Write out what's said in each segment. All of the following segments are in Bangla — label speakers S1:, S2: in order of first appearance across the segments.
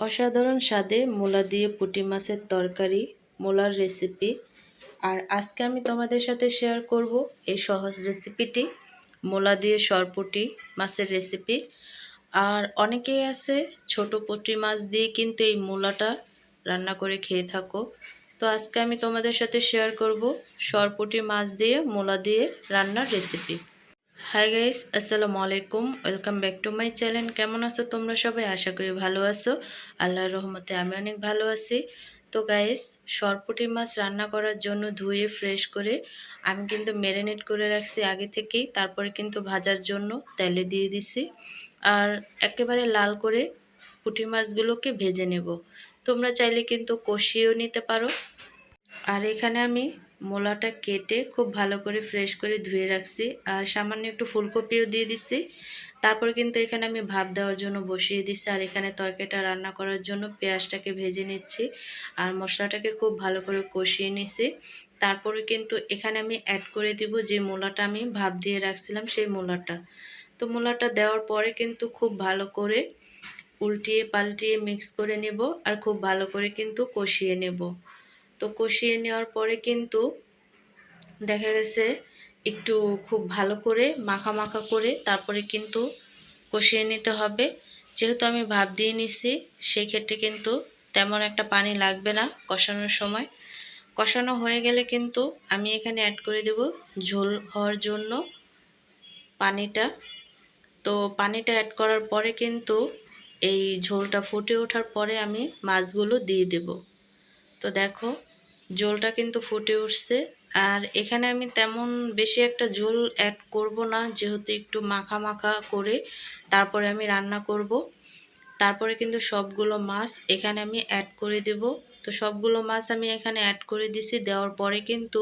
S1: অসাধারণ স্বাদে মূলা দিয়ে পুঁটি মাছের তরকারি, মূলার রেসিপি। আর আজকে আমি তোমাদের সাথে শেয়ার করব এই সহজ রেসিপিটি, মূলা দিয়ে সরপুঁটি মাছের রেসিপি। আর অনেকেই আছে ছোট পুঁটি মাছ দিয়ে কিন্তু এই মূলাটা রান্না করে খেয়ে থাকো। তো আজকে আমি তোমাদের সাথে শেয়ার করব সরপুঁটি মাছ দিয়ে মূলা দিয়ে রান্নার রেসিপি। হাই গাইস, আসসালামু আলাইকুম, welcome back to my channel. কেমন আছো তোমরা সবাই? আশা করি ভালো আছো। আল্লাহর রহমতে আমি অনেক ভালো আছি। তো গাইস, সরপুঁটি মাছ রান্না করার জন্য ধুয়ে ফ্রেশ করে আমি কিন্তু ম্যারিনেট করে রাখছি আগে থেকেই। তারপরে কিন্তু ভাজার জন্য তেলে দিয়ে দিছি। আর একেবারে লাল করে পুঁটি মাছগুলোকে ভেজে নেব। তোমরা চাইলে কিন্তু কষিয়েও নিতে পারো। আর এখানে আমি মূলাটা কেটে খুব ভালো করে ফ্রেশ করে ধুয়ে রাখছি, আর সামান্য একটু ফুলকপিও দিয়ে দিচ্ছি। তারপরে কিন্তু এখানে আমি ভাপ দেওয়ার জন্য বসিয়ে দিচ্ছি। আর এখানে তরকারিটা রান্না করার জন্য পেঁয়াজটাকে ভেজে নিচ্ছি আর মশলাটাকে খুব ভালো করে কষিয়ে নিচ্ছি। তারপরে কিন্তু এখানে আমি অ্যাড করে দিব যে মূলাটা আমি ভাপ দিয়ে রাখছিলাম, সেই মূলাটা। তো মূলাটা দেওয়ার পরে কিন্তু খুব ভালো করে উল্টিয়ে পাল্টিয়ে মিক্স করে নেব আর খুব ভালো করে কিন্তু কষিয়ে নেব। তো কষিয়ে নেওয়ার পরে কিন্তু দেখা গেছে একটু খুব ভালো করে মাখা মাখা করে তারপরে কিন্তু কষিয়ে নিতে হবে। যেহেতু আমি ভাপ দিয়ে নিছি, সেই ক্ষেত্রে কিন্তু তেমন একটা পানি লাগবে না কষানোর সময়। কষানো হয়ে গেলে কিন্তু আমি এখানে অ্যাড করে দেব ঝোল হওয়ার জন্য পানিটা। তো পানিটা অ্যাড করার পরে কিন্তু এই ঝোলটা ফুটে ওঠার পরে আমি মাছগুলো দিয়ে দেব। তো দেখো, ঝোলটা কিন্তু ফুটে উঠছে। আর এখানে আমি তেমন বেশি একটা ঝোল অ্যাড করব না, যেহেতু একটু মাখা মাখা করে তারপরে আমি রান্না করব। তারপরে কিন্তু সবগুলো মাছ এখানে আমি অ্যাড করে দেব। তো সবগুলো মাছ আমি এখানে অ্যাড করে দিছি। দেওয়ার পরে কিন্তু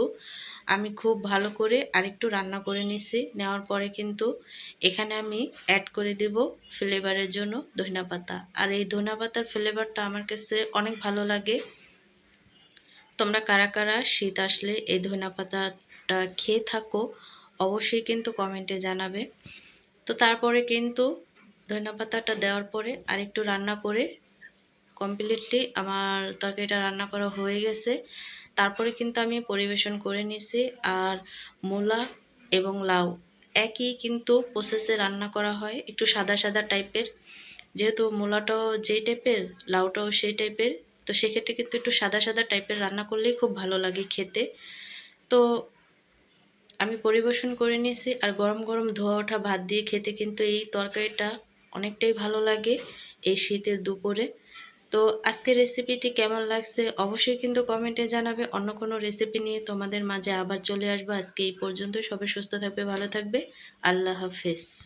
S1: আমি খুব ভালো করে আরেকটু রান্না করে নিছি। নেওয়ার পরে কিন্তু এখানে আমি অ্যাড করে দেব ফ্লেভারের জন্য ধনেপাতা। আর এই ধনেপাতার ফ্লেভারটা আমার কাছে অনেক ভালো লাগে। তোমরা কারা কারা শীত আসলে এই ধনেপাতাটা খেয়ে থাকো অবশ্যই কিন্তু কমেন্টে জানাবে। তো তারপরে কিন্তু ধনেপাতাটা দেওয়ার পরে আরেকটু রান্না করে কমপ্লিটলি আমার তরকারিটা রান্না করা হয়ে গেছে। তারপরে কিন্তু আমি পরিবেশন করে নিছি। আর মূলা এবং লাউ একই কিন্তু প্রসেসে রান্না করা হয়, একটু সাদা সাদা টাইপের। যেহেতু মূলাটাও যেই টাইপের, লাউটাও সেই টাইপের, তো সেক্ষেত্রে কিন্তু একটু সাদা সাদা টাইপের রান্না করলেই খুব ভালো লাগে খেতে। তো আমি পরিবেশন করে নিয়েছি। আর গরম গরম ধোয়া ওঠা ভাত দিয়ে খেতে কিন্তু এই তরকারিটা অনেকটাই ভালো লাগে এই শীতের দুপুরে। তো আজকের রেসিপিটি কেমন লাগছে অবশ্যই কিন্তু কমেন্টে জানাবে। অন্য কোনো রেসিপি নিয়ে তোমাদের মাঝে আবার চলে আসবো। আজকে এই পর্যন্ত। সবাই সুস্থ থাকবে, ভালো থাকবে। আল্লাহ হাফেজ।